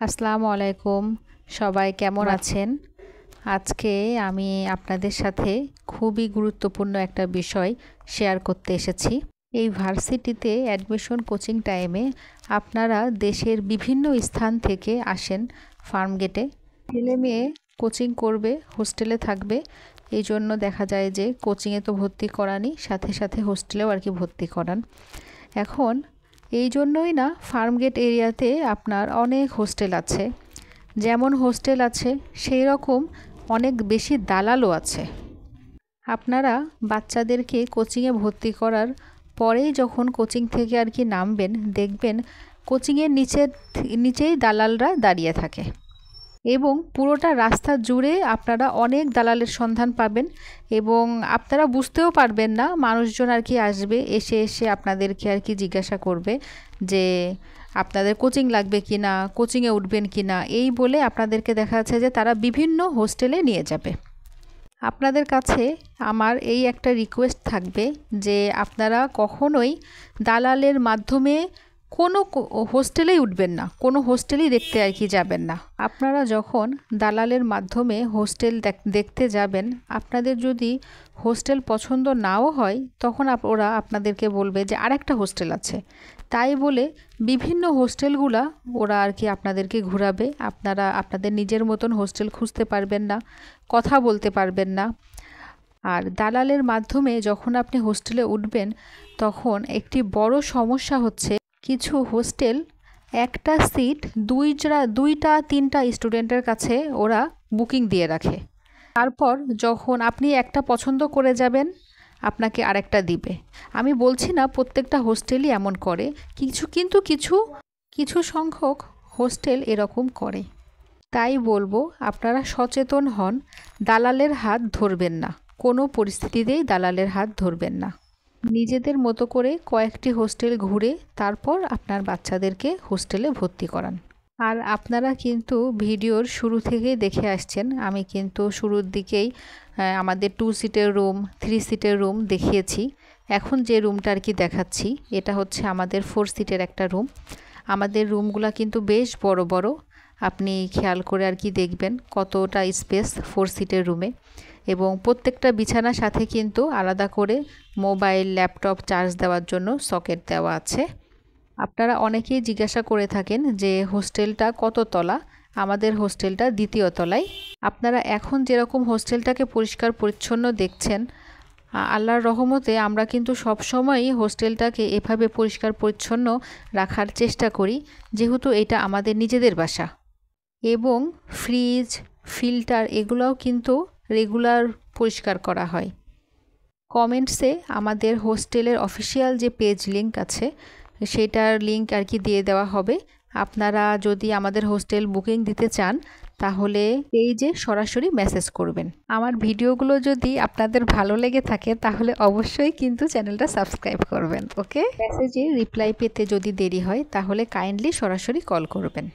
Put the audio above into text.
আসসালামু আলাইকুম। সবাই কেমন আছেন? আজকে আমি আপনাদের সাথে খুবই গুরুত্বপূর্ণ একটা বিষয় শেয়ার করতে এসেছি। এই ভার্সিটিতে অ্যাডমিশন কোচিং টাইমে আপনারা দেশের বিভিন্ন স্থান থেকে আসেন ফার্মগেটে। ছেলে মেয়ে কোচিং করবে, হোস্টেলে থাকবে, এই জন্য দেখা যায় যে কোচিংয়ে তো ভর্তি করানই, সাথে সাথে হোস্টেলেও আর কি ভর্তি করান। এখন এই জন্যই না ফার্মগেট এরিয়াতে আপনার অনেক হোস্টেল আছে। যেমন হোস্টেল আছে সেই রকম অনেক বেশি দালালও আছে। আপনারা বাচ্চাদেরকে কোচিংয়ে ভর্তি করার পরেই যখন কোচিং থেকে আর কি নামবেন, দেখবেন কোচিংয়ের নিচেই দালালরা দাঁড়িয়ে থাকে এবং পুরোটা রাস্তা জুড়ে আপনারা অনেক দালালের সন্ধান পাবেন এবং আপনারা বুঝতেও পারবেন না। মানুষজন আর কি আসবে, এসে আপনাদেরকে আর কি জিজ্ঞাসা করবে যে আপনাদের কোচিং লাগবে কি না, কোচিংয়ে উঠবেন কি না, এই বলে আপনাদেরকে দেখা যাচ্ছে যে তারা বিভিন্ন হোস্টেলে নিয়ে যাবে। আপনাদের কাছে আমার এই একটা রিকোয়েস্ট থাকবে যে আপনারা কখনোই দালালের মাধ্যমে কোনো হোস্টেলেই উঠবেন না, কোনো হোস্টেলই দেখতে আর কি যাবেন না। আপনারা যখন দালালের মাধ্যমে হোস্টেল দেখতে যাবেন, আপনাদের যদি হোস্টেল পছন্দ নাও হয় তখন ওরা আপনাদেরকে বলবে যে আরেকটা হোস্টেল আছে, তাই বলে বিভিন্ন হোস্টেলগুলা ওরা আর কি আপনাদেরকে ঘোরাবে। আপনারা আপনাদের নিজের মতন হোস্টেল খুঁজতে পারবেন না, কথা বলতে পারবেন না। আর দালালের মাধ্যমে যখন আপনি হোস্টেলে উঠবেন তখন একটি বড় সমস্যা হচ্ছে, কিছু হোস্টেল একটা সিট দুইটা তিনটা স্টুডেন্টের কাছে ওরা বুকিং দিয়ে রাখে। তারপর যখন আপনি একটা পছন্দ করে যাবেন আপনাকে আরেকটা দিবে। আমি বলছি না প্রত্যেকটা হোস্টেলই এমন করে, কিন্তু কিছু সংখ্যক হোস্টেল এরকম করে। তাই বলবো আপনারা সচেতন হন, দালালের হাত ধরবেন না, কোনো পরিস্থিতিতেই দালালের হাত ধরবেন না। নিজেদের মতো করে কয়েকটি হোস্টেল ঘুরে তারপর আপনার বাচ্চাদেরকে হোস্টেলে ভর্তি করান। আর আপনারা কিন্তু ভিডিওর শুরু থেকেই দেখে আসছেন, আমি কিন্তু শুরুর দিকেই আমাদের 2 সিটের রুম, 3 সিটের রুম দেখিয়েছি। এখন যে রুমটা আর কি দেখাচ্ছি এটা হচ্ছে আমাদের 4 সিটের একটা রুম। আমাদের রুমগুলা কিন্তু বেশ বড় বড়, আপনি খেয়াল করে আর কি দেখবেন কতটা স্পেস 4 সিটের রুমে। এবং প্রত্যেকটা বিছানার সাথে কিন্তু আলাদা করে মোবাইল, ল্যাপটপ চার্জ দেওয়ার জন্য সকেট দেওয়া আছে। আপনারা অনেকেই জিজ্ঞাসা করে থাকেন যে হোস্টেলটা কত তলা। আমাদের হোস্টেলটা 2য় তলায়। আপনারা এখন যেরকম হোস্টেলটাকে পরিষ্কার পরিচ্ছন্ন দেখছেন, আল্লাহর রহমতে আমরা কিন্তু সবসময়ই হোস্টেলটাকে এভাবে পরিষ্কার পরিচ্ছন্ন রাখার চেষ্টা করি, যেহেতু এটা আমাদের নিজেদের বাসা। এবং ফ্রিজ, ফিল্টার এগুলোও কিন্তু রেগুলার পরিষ্কার করা হয়। কমেন্টসে আমাদের হোস্টেলের অফিসিয়াল যে পেজ লিংক আছে সেটার লিংক আর কি দিয়ে দেওয়া হবে। আপনারা যদি আমাদের হোস্টেল বুকিং দিতে চান তাহলে পেজে সরাসরি মেসেজ করবেন। আমার ভিডিওগুলো যদি আপনাদের ভালো লেগে থাকে তাহলে অবশ্যই কিন্তু চ্যানেলটা সাবস্ক্রাইব করবেন। ওকে, মেসেজে রিপ্লাই পেতে যদি দেরি হয় তাহলে কাইন্ডলি সরাসরি কল করবেন।